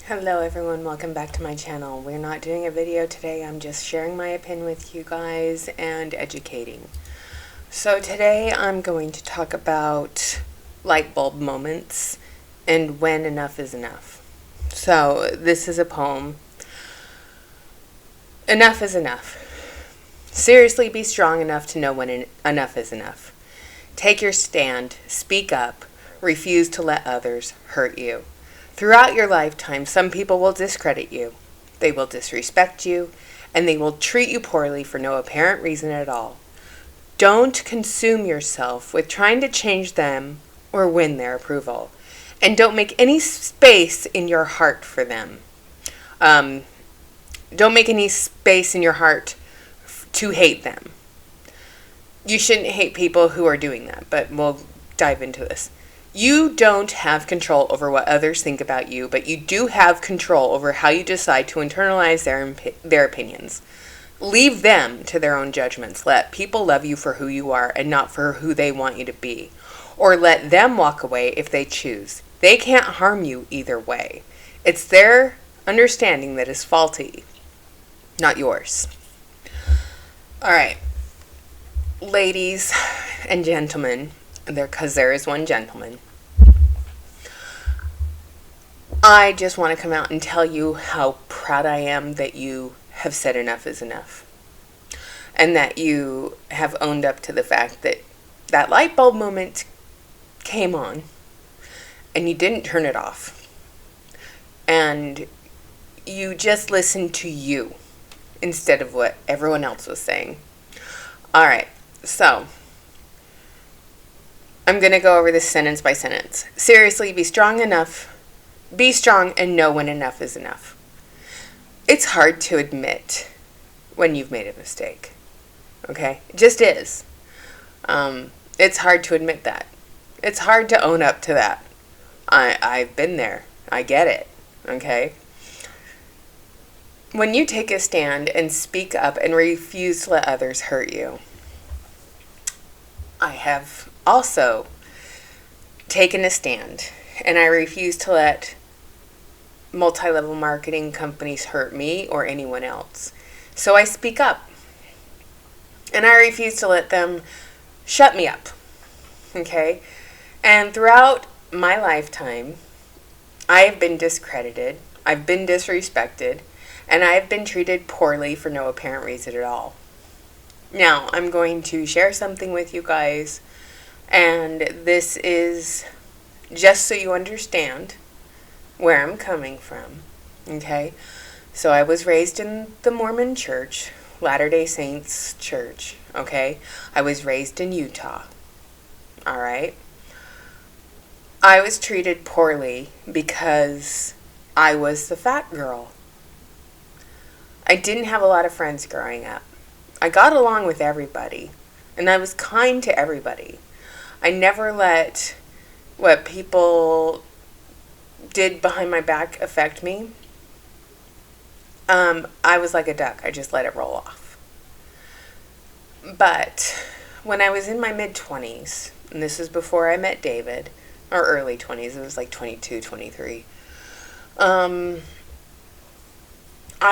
Hello everyone, welcome back to my channel. We're not doing a video today, I'm just sharing my opinion with you guys and educating. So today I'm going to talk about light bulb moments and when enough is enough. So this is a poem. Enough is enough. Seriously, be strong enough to know when enough is enough. Take your stand, speak up, refuse to let others hurt you. Throughout your lifetime, some people will discredit you, they will disrespect you, and they will treat you poorly for no apparent reason at all. Don't consume yourself with trying to change them or win their approval, and don't make any space in your heart for them. Don't make any space in your heart to hate them. You shouldn't hate people who are doing that, but we'll dive into this. You don't have control over what others think about you, but you do have control over how you decide to internalize their opinions. Leave them to their own judgments. Let people love you for who you are and not for who they want you to be. Or let them walk away if they choose. They can't harm you either way. It's their understanding that is faulty, not yours. All right, ladies and gentlemen, because there is one gentleman, I just want to come out and tell you how proud I am that you have said enough is enough. And that you have owned up to the fact that that light bulb moment came on and you didn't turn it off. And you just listened to you instead of what everyone else was saying. All right, so I'm going to go over this sentence by sentence. Seriously, be strong and know when enough is enough. It's hard to admit when you've made a mistake. Okay? It just is. It's hard to admit that. It's hard to own up to that. I've been there. I get it. Okay? When you take a stand and speak up and refuse to let others hurt you, I have also taken a stand and I refuse to let multi-level marketing companies hurt me or anyone else. So I speak up and I refuse to let them shut me up. Okay? And throughout my lifetime, I have been discredited, I've been disrespected, and I've been treated poorly for no apparent reason at all. Now, I'm going to share something with you guys, and this is just so you understand where I'm coming from, okay? So I was raised in the Mormon church, Latter-day Saints church, okay? I was raised in Utah, all right? I was treated poorly because I was the fat girl. I didn't have a lot of friends growing up. I got along with everybody, and I was kind to everybody. I never let what people did behind my back affect me. I was like a duck. I just let it roll off. But when I was in my mid-20s, and this is before I met David, or early 20s, it was like 22, 23, I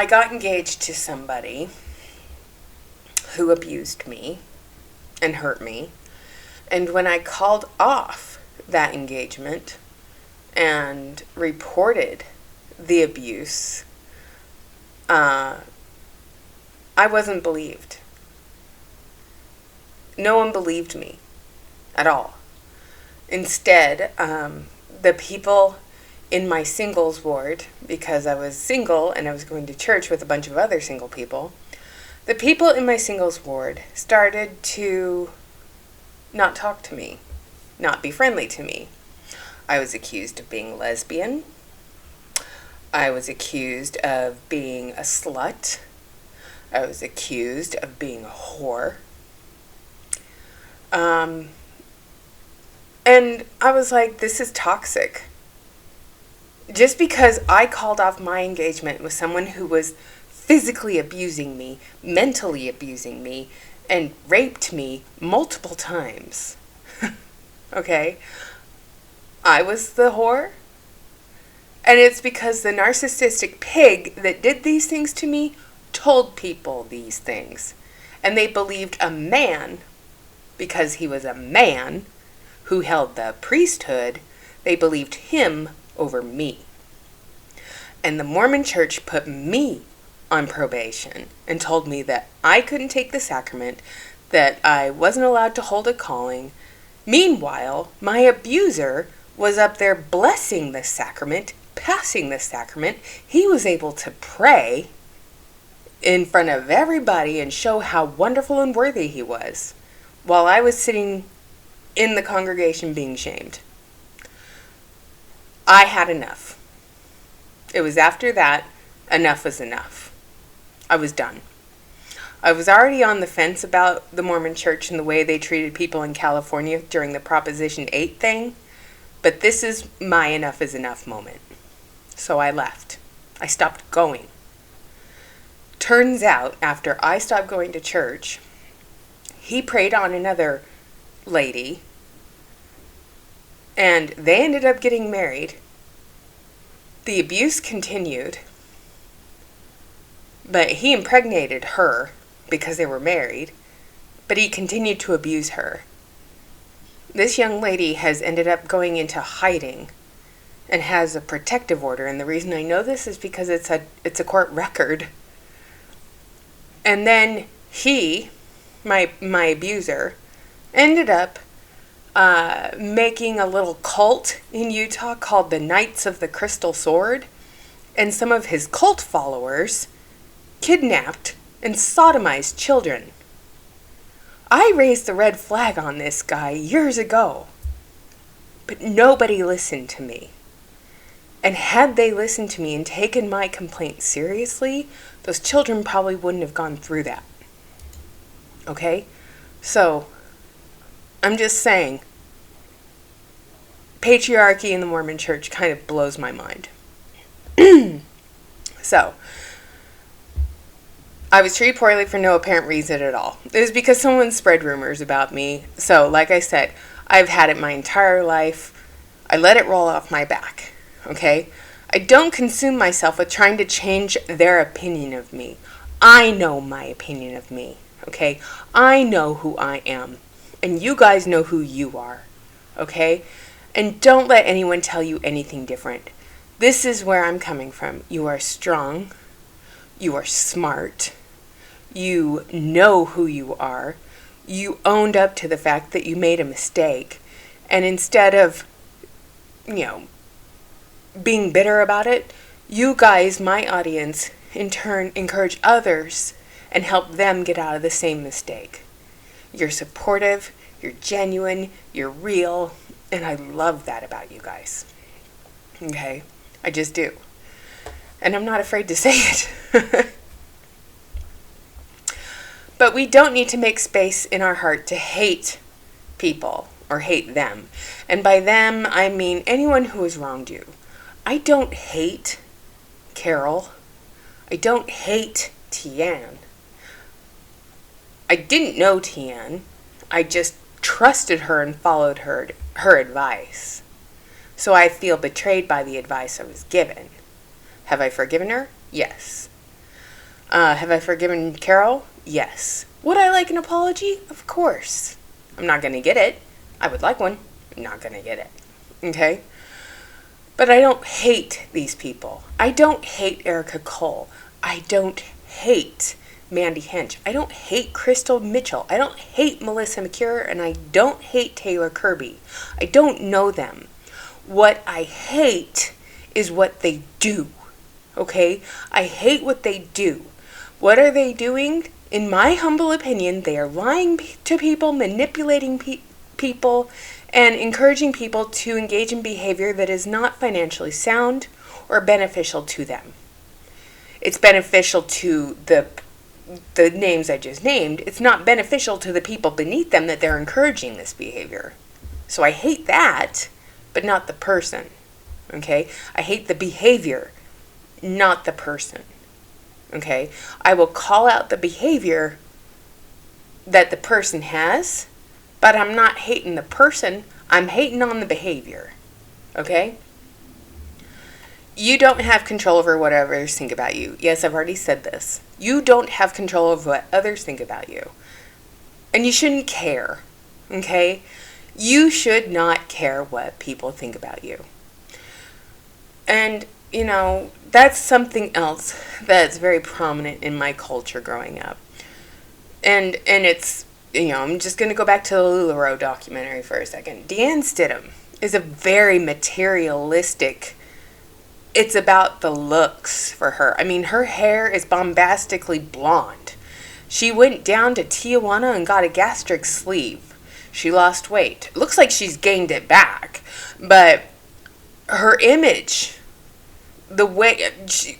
got engaged to somebody who abused me and hurt me. And when I called off that engagement and reported the abuse, I wasn't believed. No one believed me at all. Instead, the people in my singles ward, because I was single and I was going to church with a bunch of other single people, the people in my singles ward started to not talk to me, not be friendly to me. I was accused of being lesbian. I was accused of being a slut. I was accused of being a whore. And I was like, this is toxic. Just because I called off my engagement with someone who was physically abusing me, mentally abusing me, and raped me multiple times. Okay? I was the whore. And it's because the narcissistic pig that did these things to me told people these things. And they believed a man, because he was a man who held the priesthood, they believed him over me. And the Mormon church put me on probation and told me that I couldn't take the sacrament, that I wasn't allowed to hold a calling. Meanwhile, my abuser was up there blessing the sacrament, passing the sacrament. He was able to pray in front of everybody and show how wonderful and worthy he was, while I was sitting in the congregation being shamed. I had enough. It was after that, enough was enough. I was done. I was already on the fence about the Mormon church and the way they treated people in California during the Proposition 8 thing, but this is my enough is enough moment. So I left. I stopped going. Turns out, after I stopped going to church, he preyed on another lady, and they ended up getting married. The abuse continued, but he impregnated her because they were married, but he continued to abuse her. This young lady has ended up going into hiding and has a protective order, and the reason I know this is because it's a court record. And then he, my abuser, ended up making a little cult in Utah called the Knights of the Crystal Sword, and some of his cult followers kidnapped and sodomized children. I raised the red flag on this guy years ago, but nobody listened to me. And had they listened to me and taken my complaint seriously, those children probably wouldn't have gone through that. Okay? So, I'm just saying, patriarchy in the Mormon church kind of blows my mind. So, I was treated poorly for no apparent reason at all. It was because someone spread rumors about me. So, like I said, I've had it my entire life. I let it roll off my back. Okay? I don't consume myself with trying to change their opinion of me. I know my opinion of me. Okay? I know who I am. And you guys know who you are. Okay? And don't let anyone tell you anything different. This is where I'm coming from. You are strong. You are smart. You know who you are. You owned up to the fact that you made a mistake. And instead of, being bitter about it, you guys, my audience, in turn encourage others and help them get out of the same mistake. You're supportive, you're genuine, you're real, and I love that about you guys. Okay? I just do. And I'm not afraid to say it. But we don't need to make space in our heart to hate people or hate them. And by them, I mean anyone who has wronged you. I don't hate Carol. I don't hate Tian. I didn't know Tian. I just trusted her and followed her advice. So I feel betrayed by the advice I was given. Have I forgiven her? Yes. Have I forgiven Carol? Yes. Would I like an apology? Of course. I'm not going to get it. I would like one. I'm not going to get it. Okay? But I don't hate these people. I don't hate Erica Cole. I don't hate Mandy Hench. I don't hate Crystal Mitchell. I don't hate Melissa McCure, and I don't hate Taylor Kirby. I don't know them. What I hate is what they do. Okay? I hate what they do. What are they doing? In my humble opinion, they are lying to people, manipulating people, and encouraging people to engage in behavior that is not financially sound or beneficial to them. It's beneficial to the names I just named. It's not beneficial to the people beneath them that they're encouraging this behavior. So I hate that, but not the person. Okay? I hate the behavior, not the person. Okay? I will call out the behavior that the person has, but I'm not hating the person. I'm hating on the behavior. Okay? You don't have control over what others think about you. Yes, I've already said this. You don't have control over what others think about you. And you shouldn't care, okay? You should not care what people think about you. And, that's something else that's very prominent in my culture growing up. And it's, I'm just going to go back to the LuLaRoe documentary for a second. Deanne Stidham is a very materialistic. It's about the looks for her. I mean, her hair is bombastically blonde. She went down to Tijuana and got a gastric sleeve. She lost weight. It looks like she's gained it back. But her image, the way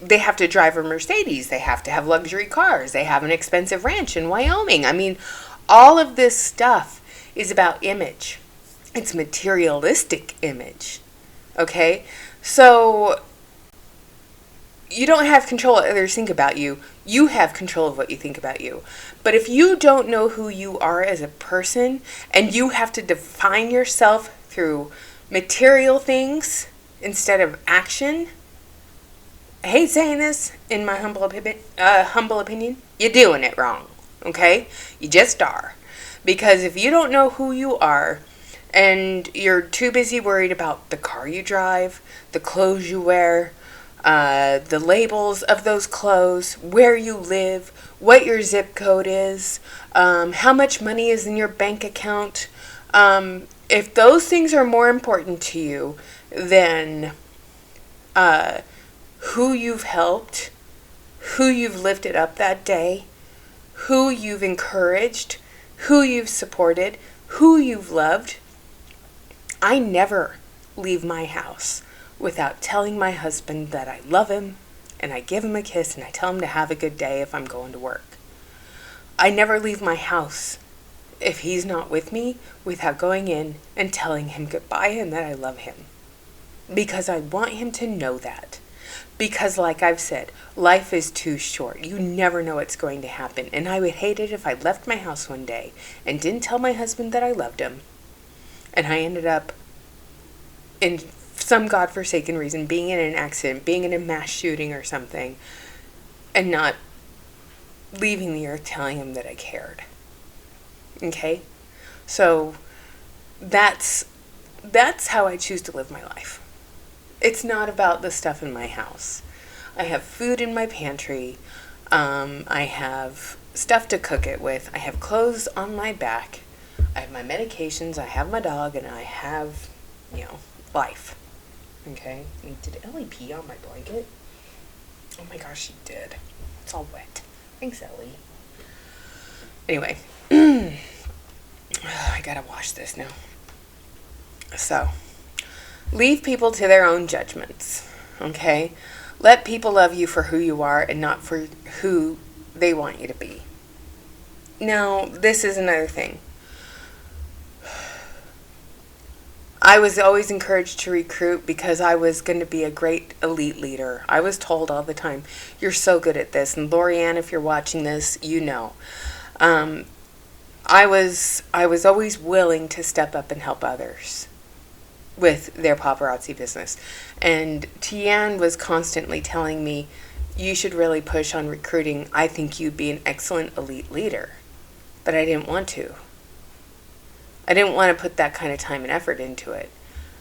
they have to drive a Mercedes, they have to have luxury cars, they have an expensive ranch in Wyoming. I mean, all of this stuff is about image. It's materialistic image. Okay? So you don't have control of what others think about you. You have control of what you think about you. But if you don't know who you are as a person, and you have to define yourself through material things instead of action, I hate saying this in my humble opinion, you're doing it wrong. Okay? You just are. Because if you don't know who you are, and you're too busy worried about the car you drive, the clothes you wear, the labels of those clothes, where you live, what your zip code is, how much money is in your bank account. If those things are more important to you than who you've helped, who you've lifted up that day, who you've encouraged, who you've supported, who you've loved, I never leave my house without telling my husband that I love him, and I give him a kiss, and I tell him to have a good day if I'm going to work. I never leave my house if he's not with me without going in and telling him goodbye and that I love him. Because I want him to know that. Because like I've said, life is too short. You never know what's going to happen. And I would hate it if I left my house one day and didn't tell my husband that I loved him. And I ended up in some godforsaken reason being in an accident, being in a mass shooting or something, and not leaving the earth telling him that I cared. Okay? So that's how I choose to live my life. It's not about the stuff in my house. I have food in my pantry. I have stuff to cook it with. I have clothes on my back. I have my medications. I have my dog, and I have, life. Okay? And did Ellie pee on my blanket? Oh my gosh, she did. It's all wet. Thanks, Ellie. Anyway. I gotta wash this now. So, leave people to their own judgments. Okay? Let people love you for who you are and not for who they want you to be. Now, this is another thing. I was always encouraged to recruit because I was going to be a great elite leader. I was told all the time, you're so good at this. And Lorianne, if you're watching this, you know. I was always willing to step up and help others with their paparazzi business. And Tian was constantly telling me, you should really push on recruiting. I think you'd be an excellent elite leader. But I didn't want to. I didn't want to put that kind of time and effort into it.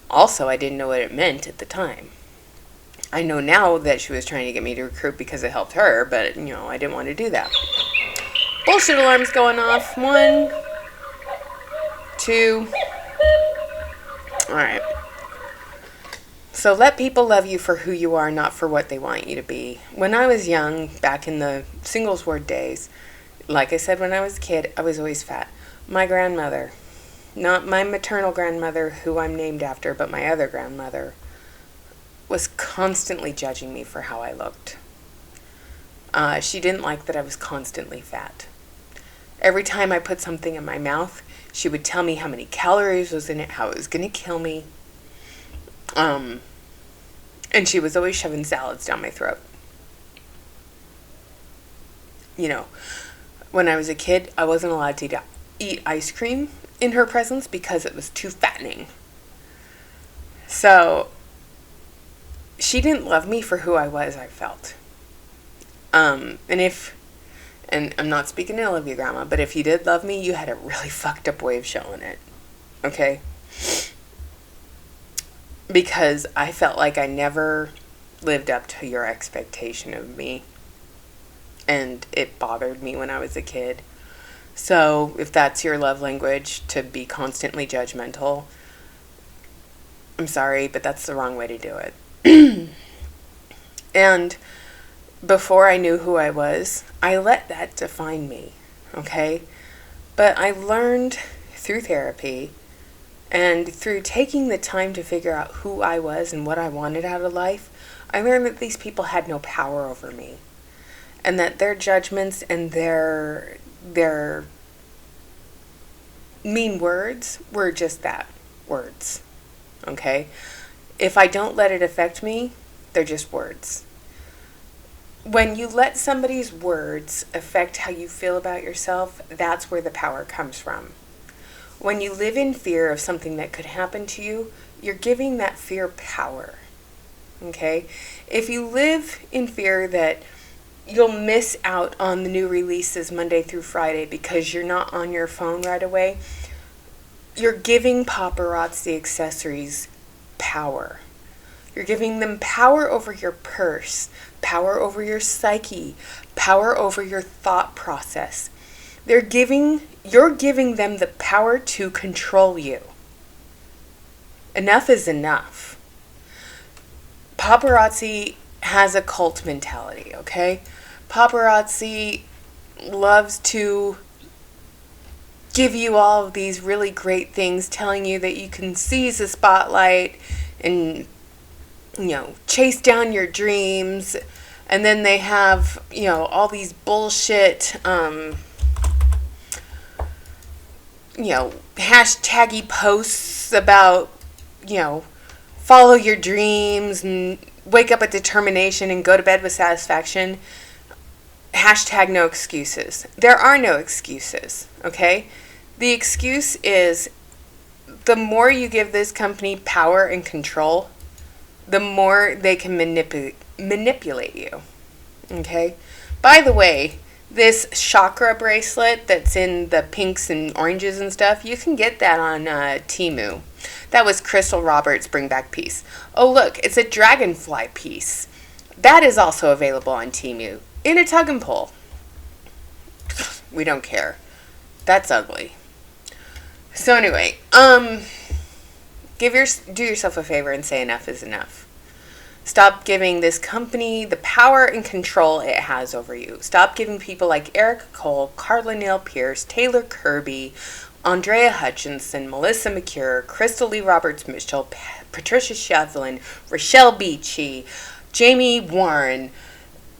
Also, I didn't know what it meant at the time. I know now that she was trying to get me to recruit because it helped her, but, I didn't want to do that. Bullshit alarm's going off. 1, 2. Alright. So let people love you for who you are, not for what they want you to be. When I was young, back in the singles ward days, like I said when I was a kid, I was always fat. My grandmother, not my maternal grandmother, who I'm named after, but my other grandmother, was constantly judging me for how I looked. She didn't like that I was constantly fat. Every time I put something in my mouth, she would tell me how many calories was in it, how it was going to kill me. And she was always shoving salads down my throat. When I was a kid, I wasn't allowed to eat ice cream in her presence because it was too fattening. So she didn't love me for who I was, I felt. And I'm not speaking ill of you, Grandma, but if you did love me, you had a really fucked up way of showing it. Okay? Because I felt like I never lived up to your expectation of me. And it bothered me when I was a kid. So, if that's your love language, to be constantly judgmental, I'm sorry, but that's the wrong way to do it. And before I knew who I was, I let that define me, okay? But I learned through therapy and through taking the time to figure out who I was and what I wanted out of life, I learned that these people had no power over me. And that their judgments and their mean words were just that, words, okay? If I don't let it affect me, they're just words. When you let somebody's words affect how you feel about yourself, that's where the power comes from. When you live in fear of something that could happen to you, you're giving that fear power. Okay? If you live in fear that you'll miss out on the new releases Monday through Friday because you're not on your phone right away, you're giving paparazzi accessories power. You're giving them power over your purse, power over your psyche, power over your thought process. You're giving them the power to control you. Enough is enough. Paparazzi has a cult mentality, okay? Paparazzi loves to give you all of these really great things, telling you that you can seize the spotlight and, chase down your dreams. And then they have, all these bullshit, hashtaggy posts about, follow your dreams and wake up with determination and go to bed with satisfaction. Hashtag no excuses. There are no excuses, okay? The excuse is the more you give this company power and control, the more they can manipulate you, okay? By the way, this chakra bracelet that's in the pinks and oranges and stuff, you can get that on Temu. That was Crystal Roberts' Bring Back piece. Oh, look, it's a dragonfly piece. That is also available on Temu in a tug and pull. We don't care. That's ugly. So anyway, do yourself a favor and say enough is enough. Stop giving this company the power and control it has over you. Stop giving people like Erica Cole, Carla Neal Pierce, Taylor Kirby, Andrea Hutchinson, Melissa McCure, Crystal Lee Roberts Mitchell, Patricia Shevlin, Rochelle Beachy, Jamie Warren,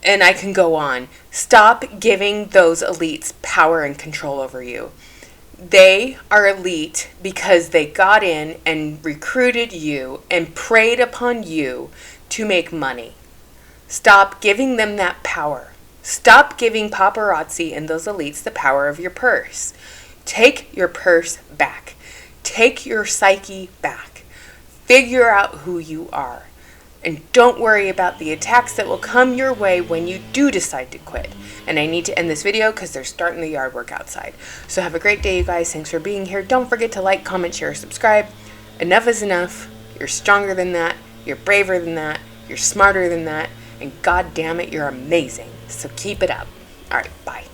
and I can go on. Stop giving those elites power and control over you. They are elite because they got in and recruited you and preyed upon you to make money. Stop giving them that power. Stop giving paparazzi and those elites the power of your purse. Take your purse back. Take your psyche back. Figure out who you are. And don't worry about the attacks that will come your way when you do decide to quit. And I need to end this video because they're starting the yard work outside. So have a great day, you guys. Thanks for being here. Don't forget to like, comment, share, subscribe. Enough is enough. You're stronger than that. You're braver than that. You're smarter than that. And god damn it, you're amazing. So keep it up. All right, bye.